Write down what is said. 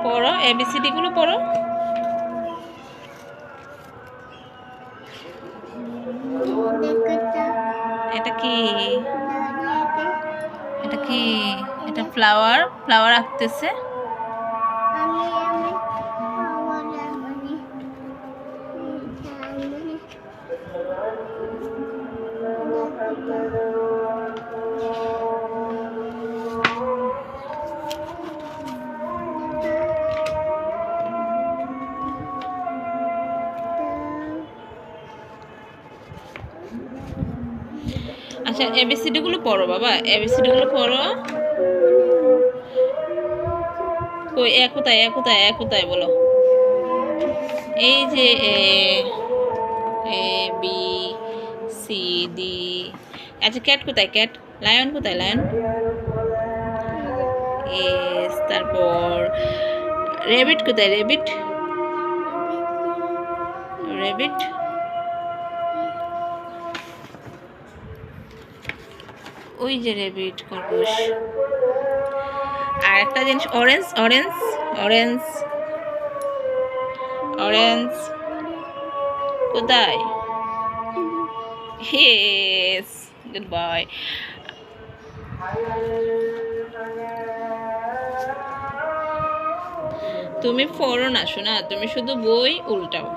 পড়ো, এবিসিডি গুলো পড়ো। এটা কি? এটা কি? এটা ফ্লাওয়ার, ফ্লাওয়ার আঁকতেছে। আচ্ছা, এবিসিডি গুলো পড়ো বাবা, এবিসিডি গুলো পড়ো। কই এ কোথায়, এ কোথায়, এ কোথায় বলো? এই যে এ, এ বি সি ডি। আচ্ছা, ক্যাট কোথায়? ক্যাট। লায়ন কোথায়? লায়ন। এস, তারপর রেবিট কোথায়? রেবিট। রেবিট। ওই যে রেবিট, খরগোশ। আর একটা জিনিস, অরেঞ্জ, অরেঞ্জ, অরেঞ্জ, অরেঞ্জ কোথায়? Yes, good boy. তুমি পড়ো না শোনা, তুমি শুধু বই উল্টাও।